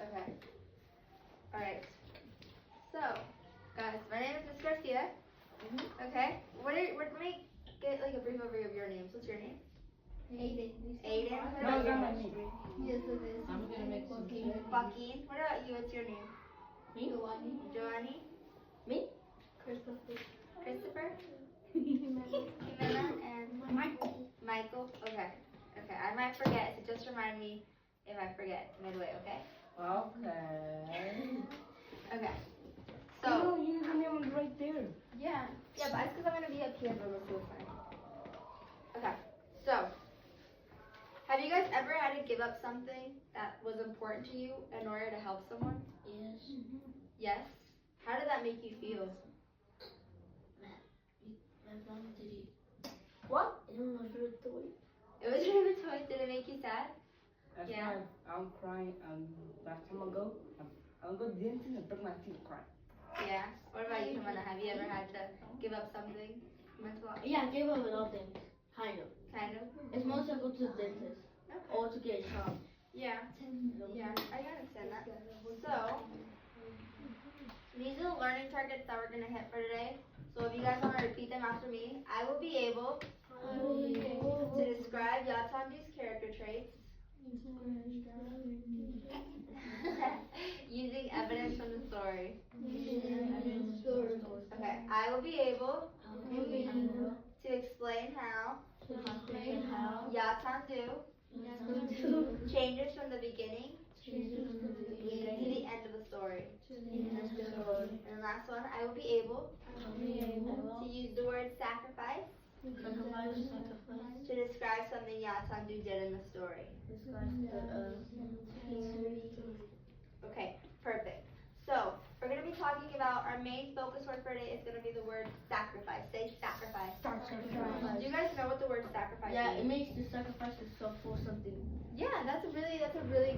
Okay. Alright. So, guys, my name is Miss Garcia. Okay. Let me get like a brief overview of your names. What's your name? Aiden. Aiden. What No, about that's you? not me. Yes, it is. I'm gonna make some cake. Joaquin. What about you? What's your name? Me? Joanny. Me? Christopher. Jimena. Jimena and Michael. Okay. Okay. I might forget, so just remind me if I forget midway. Okay. Okay. Okay. So So. you have your name right there. Yeah. Yeah, but it's because I'm gonna be up here for most of the time. Okay. So. Have you guys ever had to give up something that was important to you in order to help someone? Yes. Yes. How did that make you feel? My mom did it. What? It was my favorite toy. It was your favorite toy. Did it make you sad? That's Yeah. why I'm crying. Last time ago, I'm go dancing and break my teeth crying. Yeah. What about you, Kamana? Have you ever had to give up something mental? Yeah, I gave up with all things. Kind of. Kind of. It's mostly to go to the dentist Okay. or to get a job. Yeah. Yeah. I understand that. So. These are the learning targets that we're going to hit for today. So if you guys want to repeat them after me, I will be able to describe Yatandu's character traits using evidence from the story. Okay, I will be able to explain how Yatandu changes from the beginning to the end of the story. And the last one, I will be able to use the word sacrifice to describe something Yatandu did in the story. Okay, perfect. So, we're going to be talking about our main focus word for today is going to be the word sacrifice. Say sacrifice. Do you guys know what the word sacrifice Yeah, it means? makes the sacrifice itself for something. Yeah, that's a really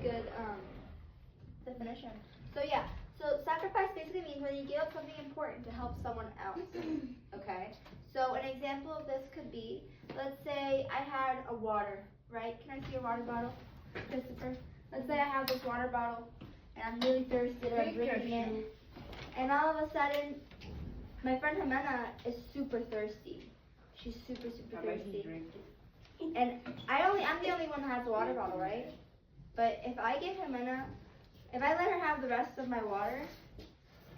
good definition. So yeah, so sacrifice basically means when you give up something important to help someone else. Okay. So an example of this could be, let's say I had a water, right? Can I see your water bottle, Christopher? Let's say I have this water bottle and I'm really thirsty and I'm drinking it. And all of a sudden, my friend Jimena is super thirsty. She's super thirsty. And I'm the only one that has a water bottle, right? But if I give Jimena, if I let her have the rest of my water,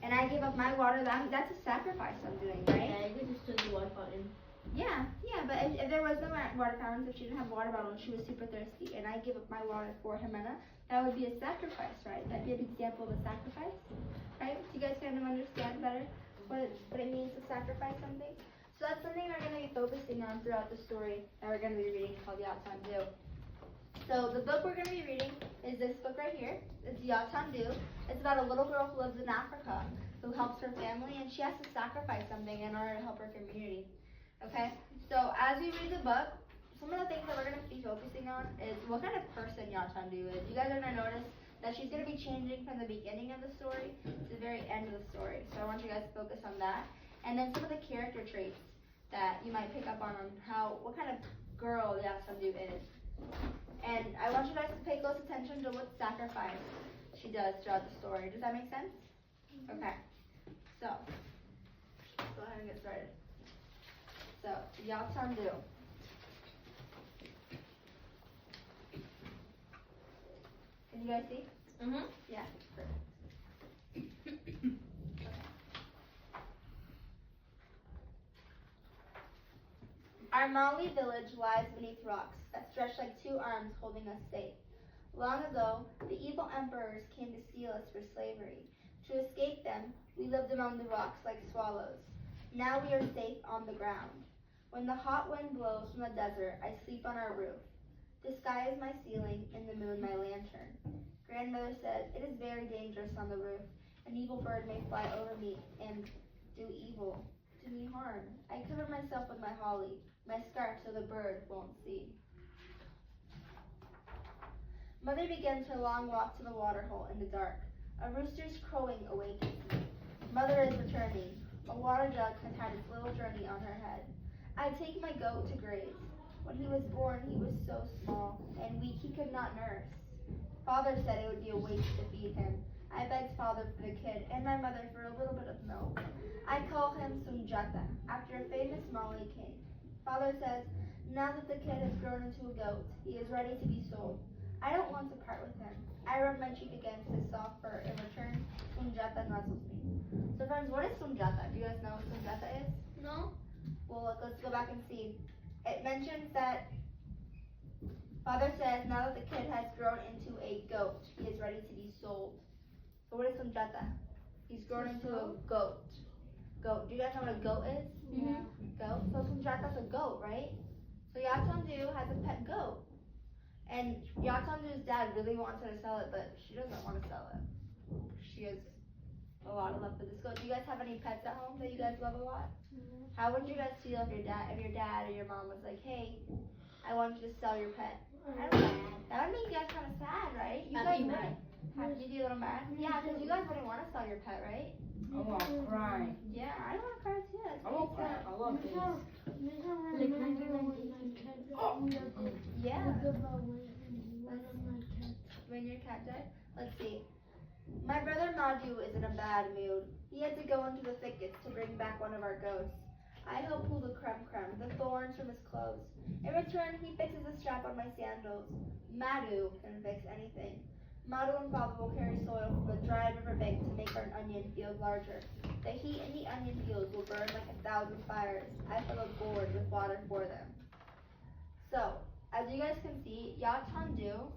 and I give up my water, that's a sacrifice I'm doing, right? Yeah, you could just turn the water fountain. Yeah, but if there was no water fountains, if she didn't have a water bottle and she was super thirsty, and I give up my water for Jimena, that would be a sacrifice, right? That'd be an example of a sacrifice, right? So you guys kind of understand better what it means to sacrifice something? So that's something we're going to be focusing on throughout the story that we're going to be reading called Yatandu. So the book we're going to be reading is this book right here. It's Yatandu. It's about a little girl who lives in Africa who helps her family, and she has to sacrifice something in order to help her community. Okay? So as we read the book, some of the things that we're going to be focusing on is what kind of person Yatandu is. You guys are going to notice that she's going to be changing from the beginning of the story to the very end of the story. So I want you guys to focus on that. And then some of the character traits that you might pick up on what kind of girl Yatandu is. And I want you guys to pay close attention to what sacrifice she does throughout the story. Does that make sense? Okay. So, let's go ahead and get started. So, Yatandu. Can you guys see? Mm-hmm. Yeah. Perfect. Our Maui village lies beneath rocks that stretch like two arms holding us safe. Long ago, the evil emperors came to steal us for slavery. To escape them, we lived among the rocks like swallows. Now we are safe on the ground. When the hot wind blows from the desert, I sleep on our roof. The sky is my ceiling and the moon my lantern. Grandmother said, it is very dangerous on the roof. An evil bird may fly over me and do me harm. I cover myself with my holly, my scarf so the bird won't see. Mother begins her long walk to the water hole in the dark. A rooster's crowing awakens me. Mother is returning. A water jug has had its little journey on her head. I take my goat to graze. When he was born, he was so small and weak he could not nurse. Father said it would be a waste to feed him. I begged father for the kid and my mother for a little bit of milk. I call him Sunjata, after a famous Malay king. Father says, now that the kid has grown into a goat, he is ready to be sold. I don't want to part with him. I rub my cheek against his soft fur. In return, Sunjata nuzzles me. So friends, what is Sunjata? Do you guys know what Sunjata is? No? Well, let's go back and see. It mentions that Father says now that the kid has grown into a goat, he is ready to be sold. So what is Sunjata? He's grown into a goat. Goat. Do you guys know what a goat is? Yeah. Goat. So Sunjata's a goat, right? So Yatandu has a pet goat. And Yatandu's dad really wants her to sell it, but she doesn't want to sell it. She has a lot of love for this goat. Do you guys have any pets at home that you guys love a lot? How would you guys feel if your dad or your mom was like, hey, I want you to sell your pet? I don't know. That would make you guys kind of sad, right? You I'd be guys mad. would you be a little mad? Yeah, because you guys wouldn't want to sell your pet, right? I want to cry. Yeah, I want to cry too. That's I want to cry. sad. I love this. Yeah. When your cat died? Let's see. My brother Madhu is in a bad mood. He had to go into the thickets to bring back one of our goats. I help pull the creme, the thorns from his clothes. In return, he fixes a strap on my sandals. Madhu can fix anything. Madhu and Baba will carry soil from the dry riverbank to make our onion field larger. The heat in the onion fields will burn like 1,000 fires. I fill a gourd with water for them. So, as you guys can see, Yatandu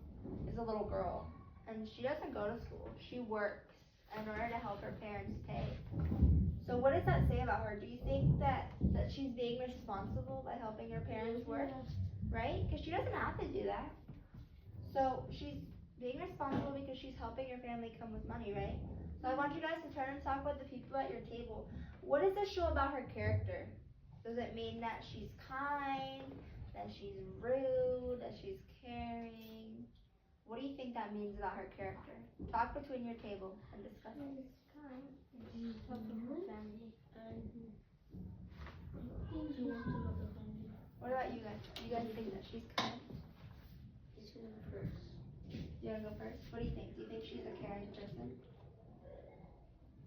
is a little girl, and she doesn't go to school. She works in order to help her parents pay. So what does that say about her? Do you think that she's being responsible by helping her parents work? Right? Because she doesn't have to do that. So she's being responsible because she's helping her family come with money, right? So I want you guys to turn and talk with the people at your table. What does this show about her character? Does it mean that she's kind, that she's rude, that she's caring? What do you think that means about her character? Talk between your table and discuss it. What about you guys? Do you guys think that she's kind? You wanna go first? What do you think? Do you think she's a caring person?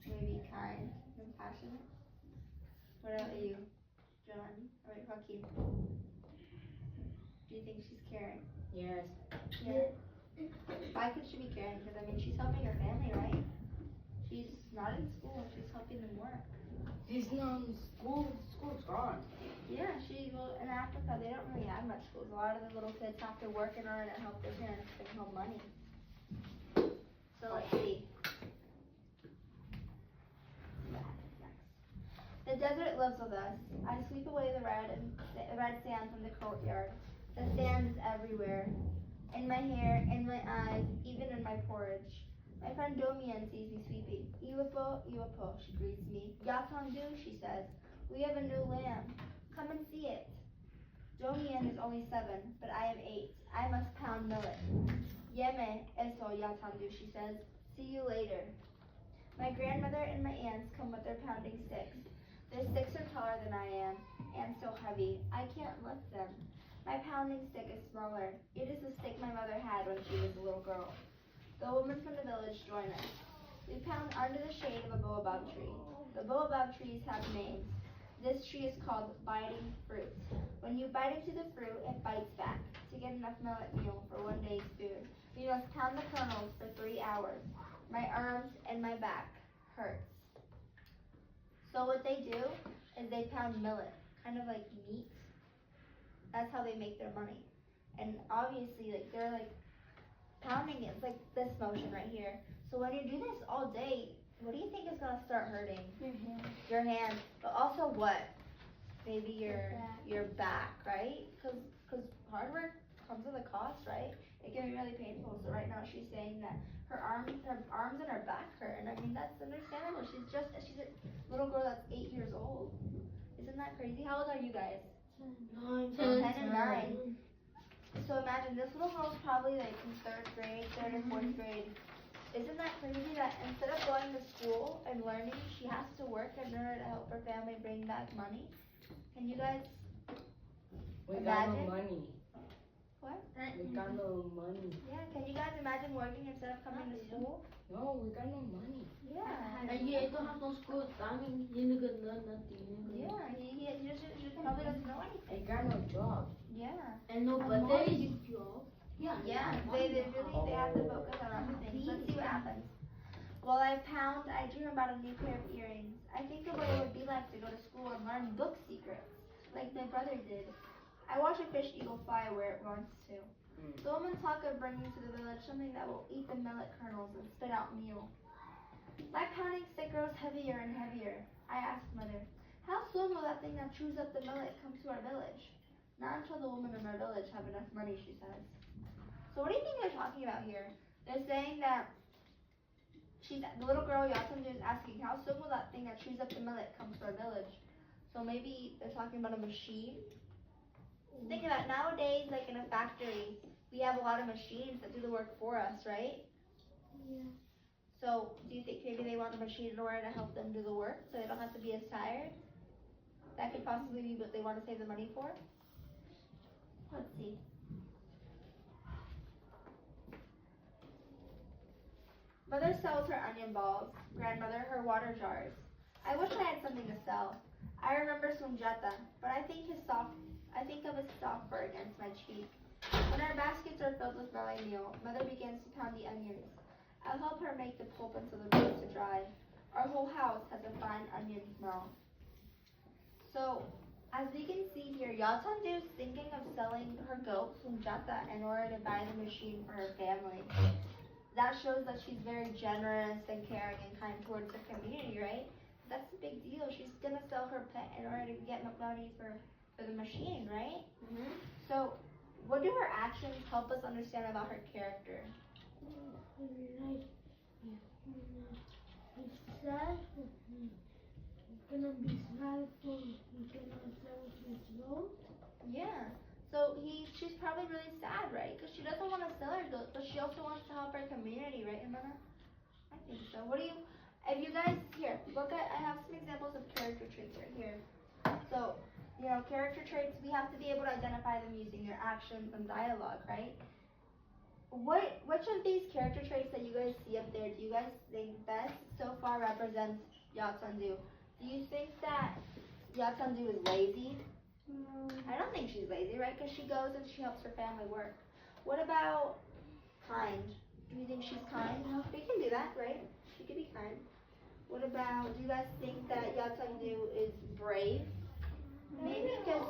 Maybe kind, compassionate? What about you, John? Or Joaquin? Do you think she's caring? Yes. Yeah. Why could she be caring? Because I mean, she's helping her family, right? She's not in school. She's helping them work. He's not in school. School's gone. Yeah, well, in Africa, they don't really have much schools. A lot of the little kids have to work in order to help their parents bring home money. So let's see. The desert lives with us. I sweep away the red sand from the courtyard. The sand is everywhere. In my hair, in my eyes, even in my porridge. My friend Domian sees me sweeping. Iwapo, Iwapo, she greets me. Yatandu, she says. We have a new lamb. Come and see it. Domian is only 7, but I am 8. I must pound millet. Yeme, eso, Yatandu, she says. See you later. My grandmother and my aunts come with their pounding sticks. Their sticks are taller than I am, and so heavy. I can't lift them. My pounding stick is smaller. It is the stick my mother had when she was a little girl. The women from the village join us. We pound under the shade of a baobab tree. The baobab trees have names. This tree is called biting fruit. When you bite into the fruit, it bites back. To get enough millet meal for one day's food, we must pound the kernels for 3 hours. My arms and my back hurts. So what they do is they pound millet, kind of like meat. That's how they make their money. And obviously, like, they're like pounding it. It's like this motion right here. So when you do this all day, what do you think is gonna start hurting? Your hand. But also what? Maybe your back, right? Cause hard work comes with a cost, right? It can be really painful. So right now she's saying that her arms and her back hurt, and I mean that's understandable. She's a little girl that's 8 years old. Isn't that crazy? How old are you guys? 9, 10 and 9. So imagine this little girl's probably like in 3rd or 4th grade. Isn't that crazy that instead of going to school and learning, she has to work in order to help her family bring back money? Can you guys We got no imagine? money. What? We got no money. Yeah, can you guys imagine? imagine working instead of coming to school? No, we got no money. Yeah. And you don't have no school. I mean, you don't know nothing. Yeah, he just probably doesn't know I anything. got no job. Yeah. And no Mom birthdays. is job. Yeah, they really, they have to focus on other things. Let's see what happens. Well, I dream about a new pair of earrings. I think of what it would be like to go to school and learn book secrets, like my brother did. I watch a fish eagle fly where it wants to. The woman talk of bringing to the village something that will eat the millet kernels and spit out meal. My pounding stick grows heavier and heavier. I asked mother, how soon will that thing that chews up the millet come to our village? Not until the women in our village have enough money, she says. So what do you think they're talking about here? They're saying that the little girl Yatundu is asking, how soon will that thing that chews up the millet come to our village? So maybe they're talking about a machine. Think about it, nowadays, like in a factory, we have a lot of machines that do the work for us, right? Yeah. So do you think maybe they want a machine in order to help them do the work so they don't have to be as tired? That could possibly be what they want to save the money for. Let's see. Mother sells her onion balls, grandmother her water jars. I wish I had something to sell. I remember Sunjata, but I think of his soft fur against my cheek. When our baskets are filled with melon meal, mother begins to pound the onions. I'll help her make the pulp until the roots are dry. Our whole house has a fine onion smell. So, as we can see here, Yatundu is thinking of selling her goat, Sunjata, in order to buy the machine for her family. That shows that she's very generous and caring and kind towards the community, right? That's a big deal. She's gonna sell her pet in order to get money for the machine, right? Mm-hmm. So, what do her actions help us understand about her character? Like, he's sad. He's gonna be sad for he's gonna sell his goat. Yeah. So she's probably really sad, right? Because she doesn't want to sell her goats, but she also wants to help her community, right, Amanda? I think so. If you guys, here, I have some examples of character traits right here. So, character traits, we have to be able to identify them using their actions and dialogue, right? Which of these character traits that you guys see up there do you guys think best so far represents Yatundu? Do you think that Yatundu is lazy? No. I don't think she's lazy, right? Because she goes and she helps her family work. What about kind? Do you think she's kind? We can do that, right? She could be kind. What about, do you guys think that Yatundu is brave? Maybe because,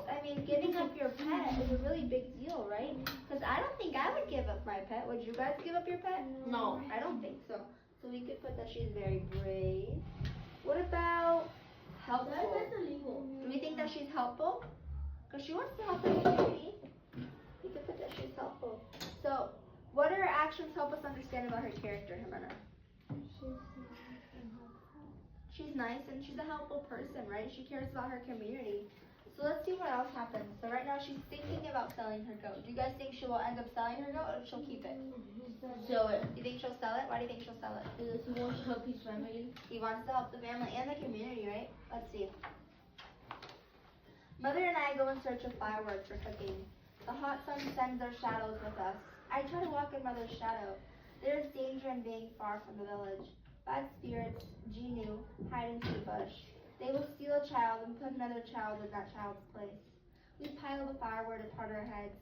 giving up your pet is a really big deal, right? Because I don't think I would give up my pet. Would you guys give up your pet? No. I don't think so. So we could put that she's very brave. What about helpful? That's illegal. Do we think that she's helpful? Because she wants to help the community. We could put that she's helpful. So, what do her actions help us understand about her character, Jimena? She's nice and she's a helpful person, right? She cares about her community. So let's see what else happens. So right now she's thinking about selling her goat. Do you guys think she will end up selling her goat or she'll keep it? Sell it. Do you think she'll sell it? Why do you think she'll sell it? Because he wants to help his family. He wants to help the family and the community, right? Let's see. Mother and I go in search of fireworks for cooking. The hot sun sends their shadows with us. I try to walk in Mother's shadow. There is danger in being far from the village. Bad spirits, Genu, hide into the bush. They will steal a child and put another child in that child's place. We pile the firewood upon our heads.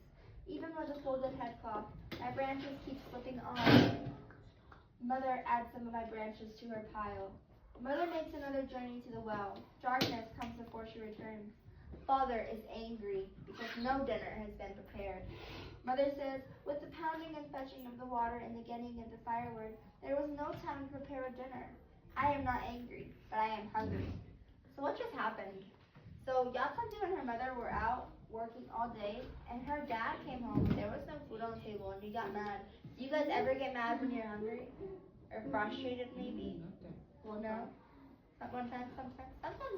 Even with a folded headcloth, my branches keep slipping on. Mother adds some of my branches to her pile. Mother makes another journey to the well. Darkness comes before she returns. Father is angry because no dinner has been prepared. Mother says, with the pounding and fetching of the water and the getting of the firewood, there was no time to prepare a dinner. I am not angry, but I am hungry. So what just happened? So Yatundu and her mother were out working all day, and her dad came home and there was no food on the table and he got mad. Do you guys ever get mad when you're hungry? Or frustrated maybe? Well, no? Sometimes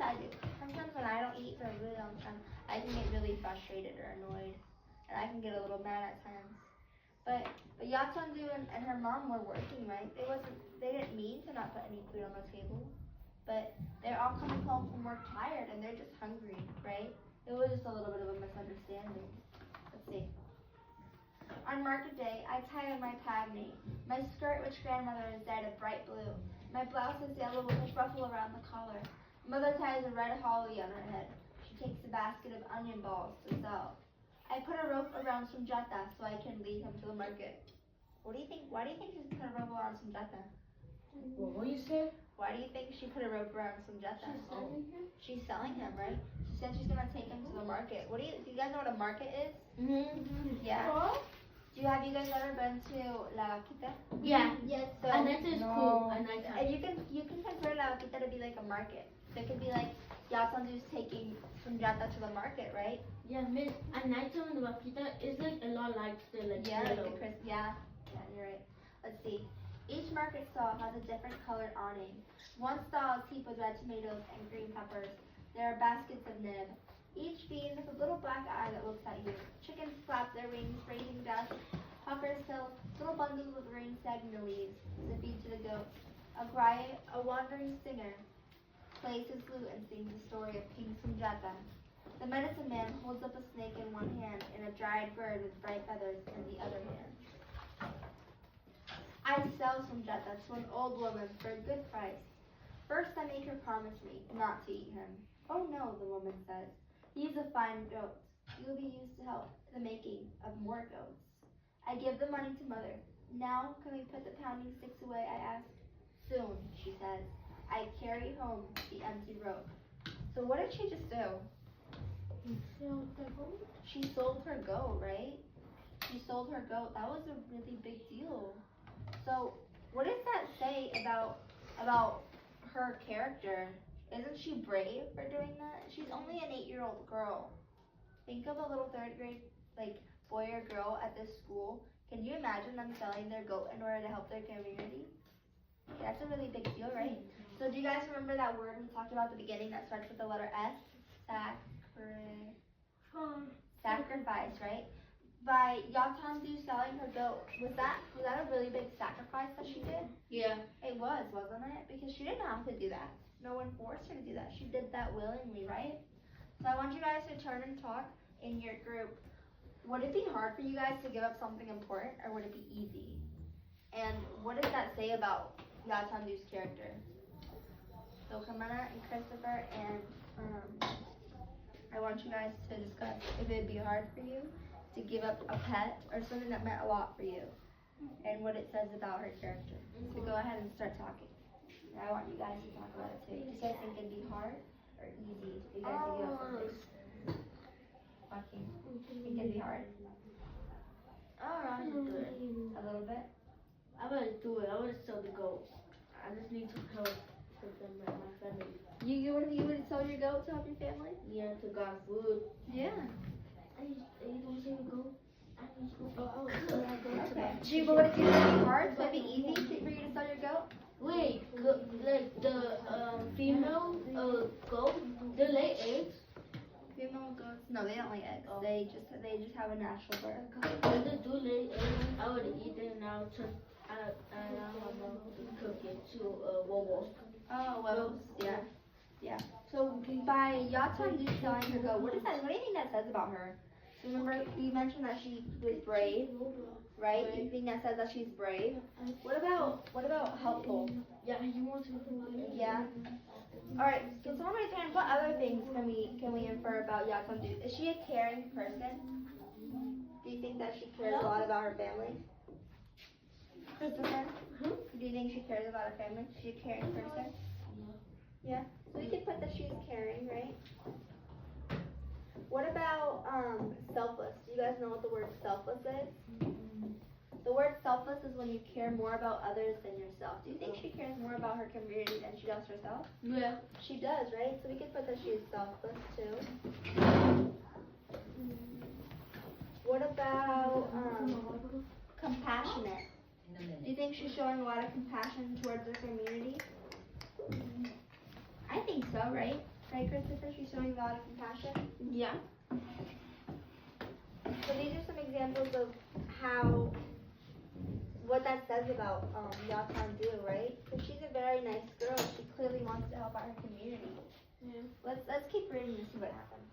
I do. Sometimes when I don't eat for a really long time, I can get really frustrated or annoyed. And I can get a little mad at times. But Yatundu and her mom were working, right? They didn't mean to not put any food on the table. But they're all coming home from work tired and they're just hungry, right? It was just a little bit of a misunderstanding. Let's see. On market day, I tie on my pagni. My skirt, which grandmother is dyed a bright blue. My blouse is yellow with a ruffle around the collar. Mother ties a red holly on her head. She takes a basket of onion balls to sell. I put a rope around Sunjata so I can lead him to the market. What do you think? Why do you think she put a rope around Sunjata? What you said? Why do you think she put a rope around Sunjata? She's selling him? She's selling him, right? She said she's gonna take him to the market. Do you guys know what a market is? Mm-hmm. Yeah. What? Have you guys ever been to La Vaquita? Yeah. Yes. So And that is cool. And and you can consider La Vaquita to be like a market. So it could be like Yasandu's taking Sunjata to the market, right? Yeah, miss. And nighttime in the Vaquita is like a lot like the like Yeah, like yellow. the yeah, you're right. Let's see. Each market stall has a different colored awning. One stall is heaped with red tomatoes and green peppers. There are baskets of nib. Each feeds with a little black eye that looks at you. Chickens flap their wings, raising dust. Hawkers sell little bundles of green sagna leaves to feed to the goats. A wandering singer, plays his flute and sings the story of King Sunjata. The medicine man holds up a snake in one hand and a dried bird with bright feathers in the other hand. I sell Sunjata to an old woman for a good price. First I make her promise me not to eat him. Oh no, the woman says. He's a fine goat. He will be used to help the making of more goats. I give the money to mother. Now can we put the pounding sticks away, I ask. Soon, she says. I carry home the empty rope. So what did she just do? She sold her goat, right? She sold her goat. That was a really big deal. So what does that say about her character? Isn't she brave for doing that? She's only an 8-year-old girl. Think of a little 3rd grade boy or girl at this school. Can you imagine them selling their goat in order to help their community? That's a really big deal, right? So do you guys remember that word we talked about at the beginning that starts with the letter S? Sacrifice, right? By Yatandu selling her goat, was that a really big sacrifice that she did? Yeah. It was, wasn't it? Because she didn't have to do that. No one forced her to do that. She did that willingly, right? So I want you guys to turn and talk in your group. Would it be hard for you guys to give up something important, or would it be easy? And what does that say about Yatandu's character? So Kamana and Christopher and I want you guys to discuss if it would be hard for you to give up a pet or something that meant a lot for you, and what it says about her character. So go ahead and start talking. And I want you guys to talk about it too. Do you guys think it'd be hard or easy for you guys to give up something? Joaquin, think it'd be hard? Alright, do it. A little bit? I better do it. I better sell the goat. I just need to help with them and my family. You would sell your goat to help your family? Yeah, to got food. Yeah. You don't say the goat? I need to go. I would sell that goat to Okay. them. But would it be really hard? Would it be easy for you to sell your goat? Wait, like the female goat, they lay eggs. Female goats? No, they don't lay eggs. Oh. They just have a natural birth. When they do lay eggs, I would eat it and I would turn. And I want to cook it to wobbles. Oh, well, yeah. Yeah. So by Yatandu selling her goat, what do you think that says about her? So remember, you mentioned that she was brave, right? You think that says that she's brave? What about helpful? Yeah, you want to? Yeah. All right. Can someone raise their hand? What other things can we infer about Yatandu? Is she a caring person? Do you think that she cares a lot about her family? Christopher? Do you think she cares about her family? Is she a caring person? Yeah. So we could put that she's caring, right? What about selfless? Do you guys know what the word selfless is? The word selfless is when you care more about others than yourself. Do you think she cares more about her community than she does herself? Yeah. She does, right? So we could put that she is selfless too. What about compassionate? Do you think she's showing a lot of compassion towards her community? I think so, right? Right, Christopher? She's showing a lot of compassion? Yeah. So these are some examples of what that says about Yatandu, right? Because she's a very nice girl. She clearly wants to help out her community. Yeah. Let's keep reading and see what happens.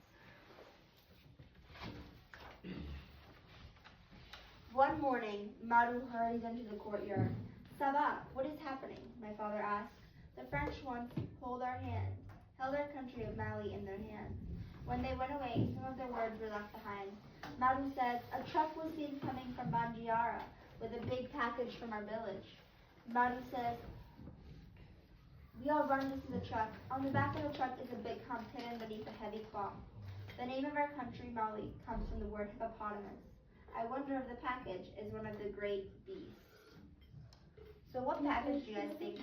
One morning, Maru hurries into the courtyard. Ça va? What is happening? My father asked. The French once held our country of Mali in their hands. When they went away, some of their words were left behind. Maru says, a truck was seen coming from Bandiara with a big package from our village. Maru says, we all run to see the truck. On the back of the truck is a big hump hidden beneath a heavy cloth. The name of our country, Mali, comes from the word hippopotamus. I wonder if the package is one of the great beasts. So what package do you guys think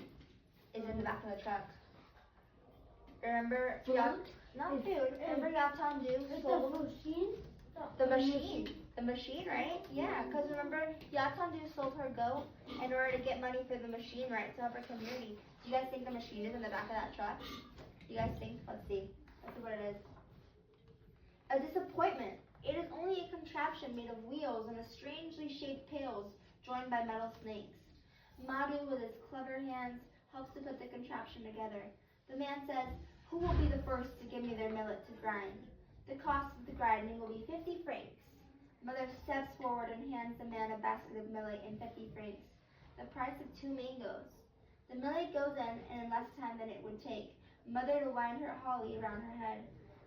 is in the back of the truck? Remember, not food. Remember Yatandu It's sold a machine. the machine. The machine, right? Yeah, because remember, Yatandu sold her goat in order to get money for the machine, right? To help her community. Do you guys think the machine is in the back of that truck? Do you guys think? Let's see. Let's see what it is. A disappointment. It is only a contraption made of wheels and a strangely shaped pails joined by metal snakes. Maru, with his clever hands, helps to put the contraption together. The man says, who will be the first to give me their millet to grind? The cost of the grinding will be 50 francs. Mother steps forward and hands the man a basket of millet and 50 francs, the price of 2 mangoes. The millet goes in less time than it would take Mother to wind her holly around her head.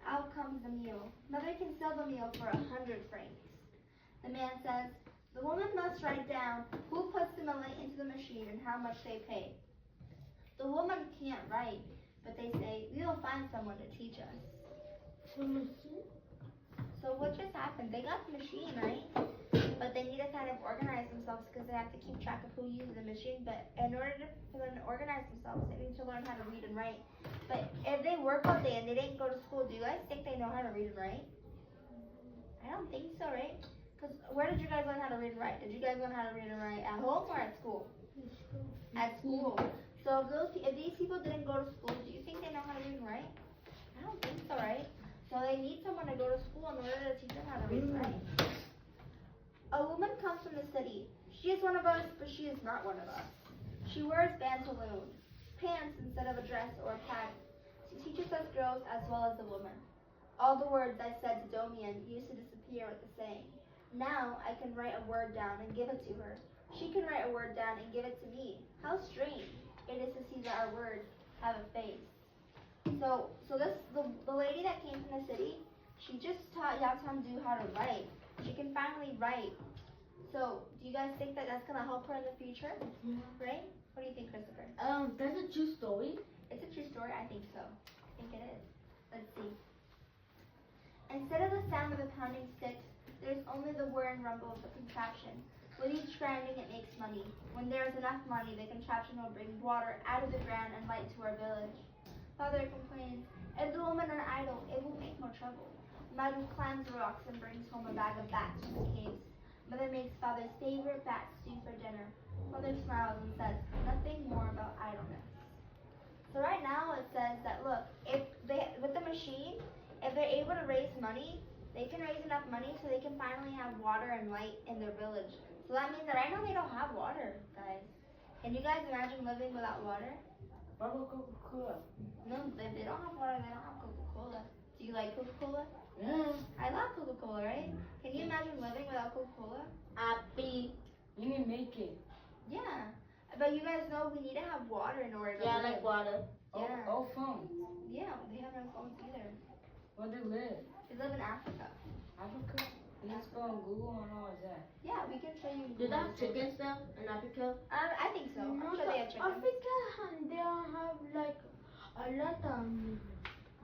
Out comes the meal. Mother can sell the meal for 100 francs. The man says, the woman must write down who puts the millet into the machine and how much they pay. The woman can't write, but they say, we will find someone to teach us. The machine? So what just happened? They got the machine, right? But they need to kind of organize themselves because they have to keep track of who uses the machine. But in order for them to organize themselves, they need to learn how to read and write. But if they work all day and they didn't go to school, do you guys think they know how to read and write? I don't think so, right? Because where did you guys learn how to read and write? Did you guys learn how to read and write at home or at school? At school. So if these people didn't go to school, do you think they know how to read and write? I don't think so, right? So they need someone to go to school in order to teach them how to read and write. A woman comes from the city. She is one of us, but she is not one of us. She wears pantaloons, pants instead of a dress or a pad. She teaches us girls as well as the woman. All the words I said to Domian used to disappear with the saying. Now I can write a word down and give it to her. She can write a word down and give it to me. How strange it is to see that our words have a face. So the lady that came from the city, she just taught Yatandu how to write. She can finally write. So do you guys think that that's gonna help her in the future? Yeah. Right? What do you think, Christopher? That's a true story. It's a true story. I think so. I think it is. Let's see. Instead of the sound of the pounding sticks, there's only the whir and rumble of the contraption. With each grinding, it makes money. When there is enough money, the contraption will bring water out of the ground and light to our village. Father complains, if the women are idle, it will make more trouble. Maru climbs the rocks and brings home a bag of bats from the caves. Mother makes Father's favorite bat stew for dinner. Mother smiles and says, nothing more about idleness. So right now it says that, look, with the machine, if they're able to raise money, they can raise enough money so they can finally have water and light in their village. So that means that right now they don't have water, guys. Can you guys imagine living without water? What about Coca-Cola? No, if they don't have water, they don't have Coca-Cola. Do you like Coca-Cola? Yeah. I love Coca-Cola, right? Can you imagine living without Coca-Cola? Happy. You need to make it. Yeah. But you guys know we need to have water in order to Yeah, I live. like water. Yeah. Oh, phones. Yeah, they have no phones either. Where they live? They live in Africa. Africa? You just go on Google and all that. Yeah, we can show you. Do they have chicken stuff in Africa? I think so. I'm sure they have chicken. Africa, they have like a lot of.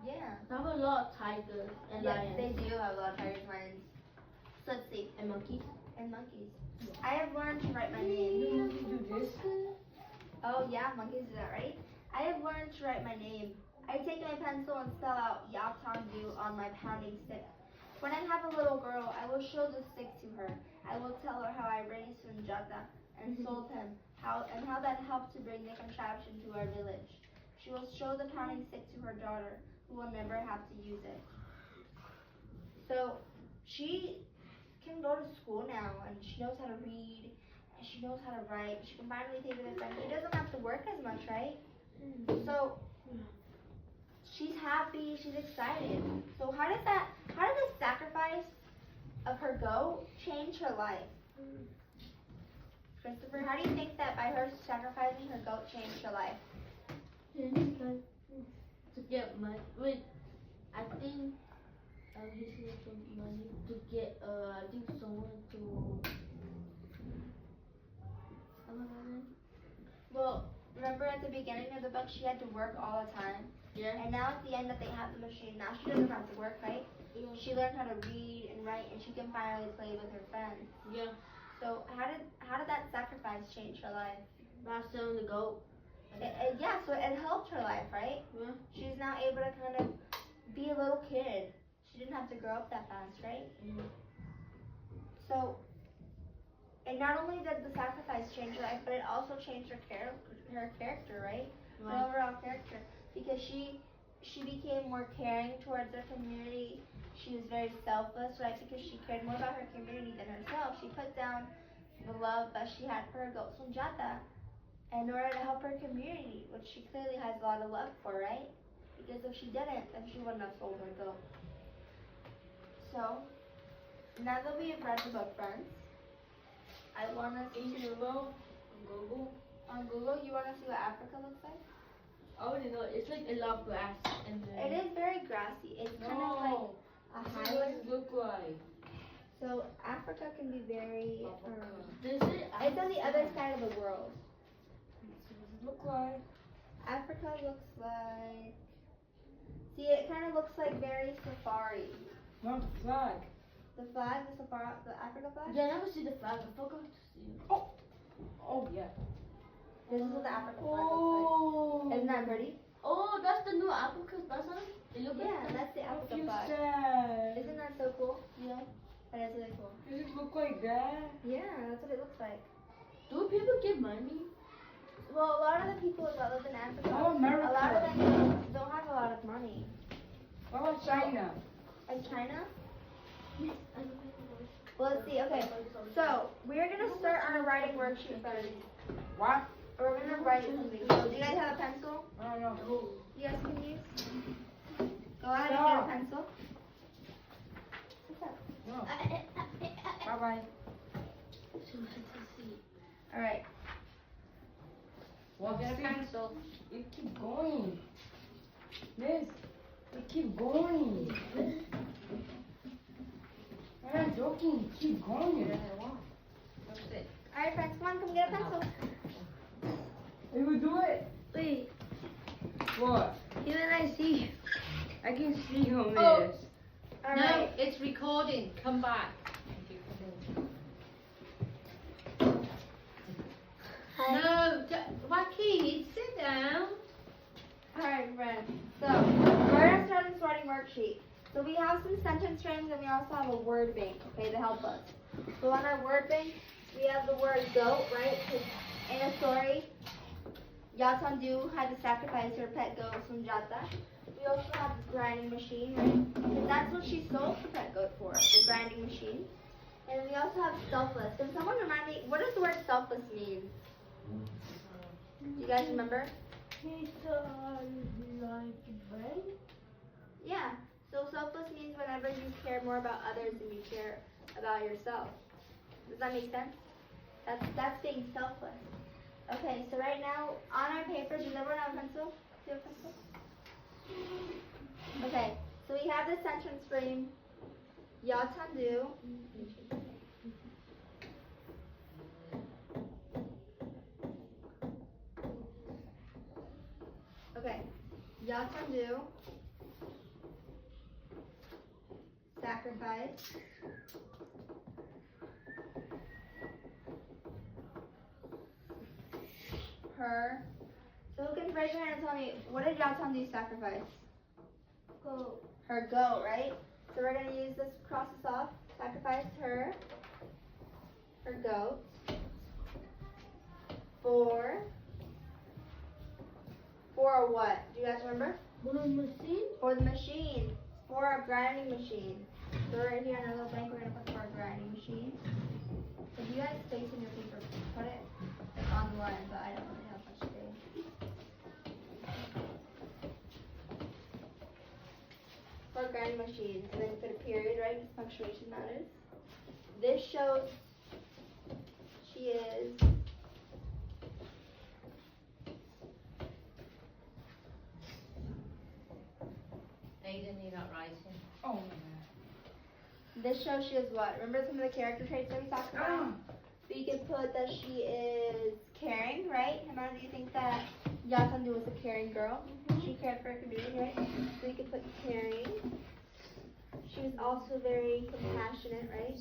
Yeah. They have a lot of tigers and Yeah, lions they do have a lot of tigers, lions. So let's see. and monkeys. And monkeys. I have learned to write my Do name. monkeys do this? Oh yeah, monkeys do that, right? I have learned to write my name. I take my pencil and spell out Yatandu on my pounding stick. When I have a little girl, I will show the stick to her. I will tell her how I raised Sunjata and sold him, how that helped to bring the contraption to our village. She will show the pounding stick to her daughter, who will never have to use it. So she can go to school now, and she knows how to read, and she knows how to write. She can finally take it in French. She doesn't have to work as much, right? So she's happy, she's excited. So how does the sacrifice of her goat change her life? Christopher, how do you think that by her sacrificing her goat changed her life? To get money. Wait, I think he needs some money to get I think someone to. Well, remember at the beginning of the book, she had to work all the time. Yeah. And now at the end that they have the machine, now she doesn't have to work, right? Yeah. She learned how to read and write, and she can finally play with her friends. Yeah. So how did that sacrifice change her life? By selling the goat. Yeah, so it helped her life, right? Yeah. She's now able to kind of be a little kid. She didn't have to grow up that fast, right? Mm-hmm. So, and not only did the sacrifice change her life, but it also changed her character, right? Her overall character, because she became more caring towards her community. She was very selfless, right? Because she cared more about her community than herself. She put down the love that she had for her goat Sunjata in order to help her community, which she clearly has a lot of love for, right? Because if she didn't, then she wouldn't have sold her goat. So, now that we have read the book, friends, I want us to Google. on Google. You want to see what Africa looks like? I already know. It's like a lot of grass and It is very grassy. It's kind of like a What does highland. it look like? So Africa can be very. Does it? It's on the other side of the world. What does it look like? Africa looks like. See, it kind of looks like very safari. Not the flag. The flag, the Africa flag. Yeah, I never see the flag. I forgot to see it. Oh yeah. This is what the Africa flag looks like. Isn't that pretty? Oh, that's the new Africa. That's on it. It looks Yeah, like that's the Africa You flag. said. Isn't that so cool? Yeah. That is really cool. Does it look like that? Yeah, that's what it looks like. Do people give money? Well, a lot of the people that live in Africa, Oh, America. a lot of them don't have a lot of money. What about China? Like China? Well, let's see. Okay, so we're gonna start on a writing worksheet first. What? We're gonna write something. So, do you guys have a pencil? I don't know. You guys can use. Go ahead and get a pencil. What's up? No. Bye bye. All right. Well, Get a see, pencil. it keep going. Miss, it keep going. I'm not joking. It keep going. All right, friends, come on, come get a pencil. Hey, we do it. Wait, What? even I see. I can see you, Miss. Oh. All No, right. it's recording. Come back. No, Joaquin, sit down. All right, friends. So we're gonna start this writing worksheet. So we have some sentence frames and we also have a word bank, okay, to help us. So on our word bank, we have the word goat, right? 'Cause in a story, Yatandu had to sacrifice her pet goat Sunjata. We also have the grinding machine, right? 'Cause that's what she sold the pet goat for, the grinding machine. And we also have selfless. Can someone remind me, what does the word selfless mean? Do you guys remember? It's like bread. Yeah. So selfless means whenever you care more about others than you care about yourself. Does that make sense? That's being selfless. Okay, so right now on our paper, does everyone have a pencil? Do you have a pencil? Okay, so we have the sentence frame. Yatandu. Okay, Yatandu. Sacrifice. Her. So who can raise your hand and tell me, what did Yatandu sacrifice? Go. Her goat, right? So we're going to use this, cross this off. Sacrifice her goat for what? Do you guys remember? One machine. For the machine. For a grinding machine. So right here in our little blank, we're going to put for a grinding machine. If you guys space in your paper, put it on the line, but I don't really have much space. For a grinding machine, and then put a period, right? Because punctuation matters. This shows she is. Aiden, you're not writing. Oh my god. This shows she is what? Remember some of the character traits that we talked about? So you can put that she is caring, right? Hannah, do you think that Yatandu was a caring girl? She cared for her community, right? So you can put caring. She was also very compassionate, right?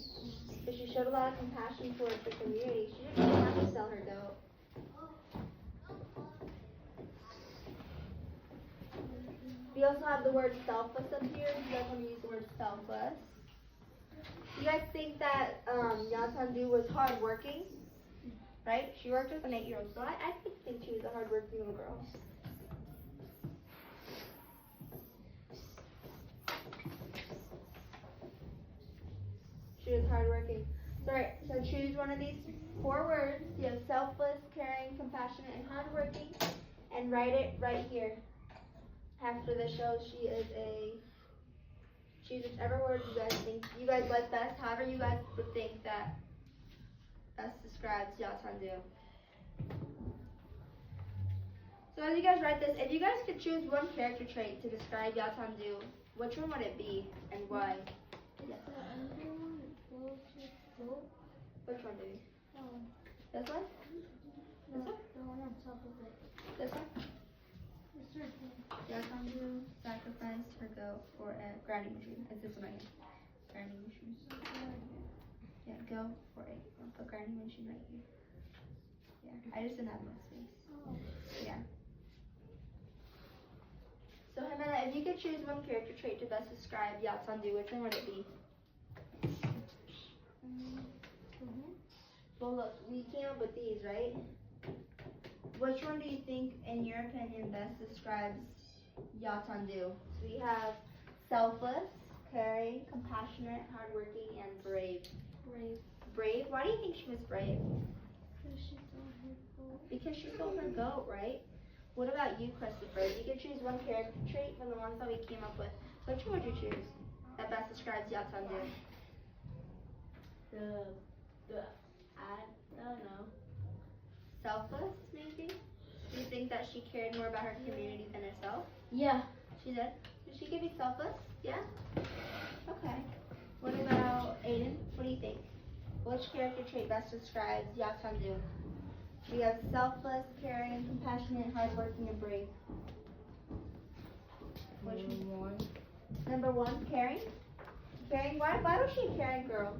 So she showed a lot of compassion towards the community. She didn't even have to sell her goat. We also have the word selfless up here. You guys want to use the word selfless? You guys think that Yatandu was hardworking? Right? She worked as an 8-year-old, so I think she was a hardworking little girl. She was hardworking. So choose one of these 4 words. You have selfless, caring, compassionate, and hardworking, and write it right here. After the show, she is a. Choose whichever word you guys think you guys like best. However, you guys would think that best describes Yatandu. So as you guys write this, if you guys could choose one character trait to describe Yatandu, which one would it be and why? Yes. Which one, baby? This one? This one? The one on top of it. This one? This right there. Yatandu sacrificed her goat for a grinding machine. It's this one right here. Grinding machine. Yeah, go for it. I'll put grinding machine right here. Yeah, I just didn't have enough space. Yeah. So Hannah, if you could choose one character trait to best describe Yatandu, which one would it be? Well, look, we came up with these, right? Which one do you think, in your opinion, best describes Yatandu? So we have selfless, caring, compassionate, hardworking, and brave. Brave. Brave? Why do you think she was brave? Because she sold her goat. Because she sold her goat, right? What about you, Christopher? If you could choose one character trait from the ones that we came up with, which one would you choose that best describes Yatandu? I don't know. Selfless, maybe? Do you think that she cared more about her community than herself? Yeah. She did? Did she give you selfless? Yeah? Okay. What about Aiden? What do you think? Which character trait best describes Yatandu? We have selfless, caring, compassionate, hardworking, and brave. Which one? Number 1, caring? Caring? Why was she a caring girl?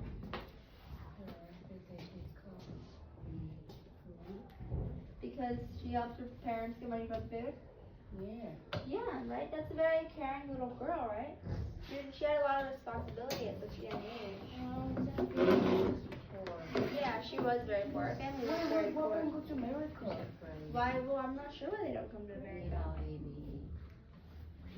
Because she helped her parents get money for the food? Yeah. Yeah, right? That's a very caring little girl, right? She had a lot of responsibility at such a young age. Yeah, she was very poor. Her family was very poor. Why go to America? Why? Well, I'm not sure why they don't come to America.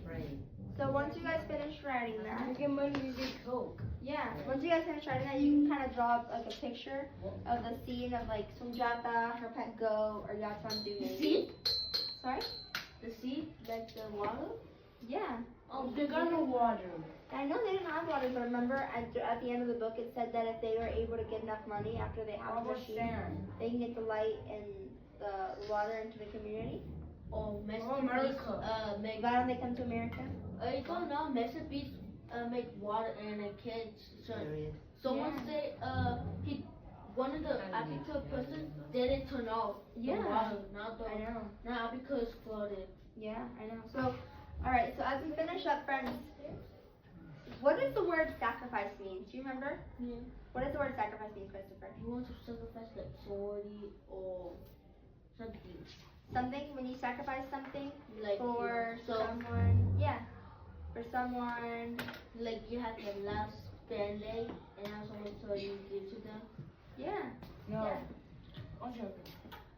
Right. So once you guys finish writing that, You get money to get Coke. yeah, once you guys finish writing that, you can kind of draw like a picture of the scene of like Sunjata, her pet goat, or Yatandu. The seed? Sorry? The seed? Like the water? Yeah. Oh, They got no water. I know they didn't have water, but remember at the end of the book it said that if they were able to get enough money after they have the machine, Understand. they can get the light and the water into the community. Oh, Oh, America. make. Why don't they come to America? You don't know, Masterpiece make water and a kid. Someone Yeah. say one of the African person didn't turn off Yeah. the water, not the I know. not because flooded. Yeah, I know. So, alright, so as we finish up, friends, what does the word sacrifice mean? Do you remember? Yeah. What does the word sacrifice mean, Christopher? You want to sacrifice like sorority or something Something, when you sacrifice something like for so someone, yeah, for someone, like you have the last band-aid and have someone so you give to them. yeah. No. Yeah. I'm joking.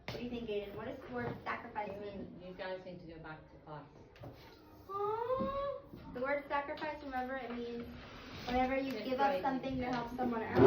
What do you think, Aiden? What does the word sacrifice mean? You guys need to go back to class. The word sacrifice, remember, it means whenever you Fifth give up grade. something to help someone else.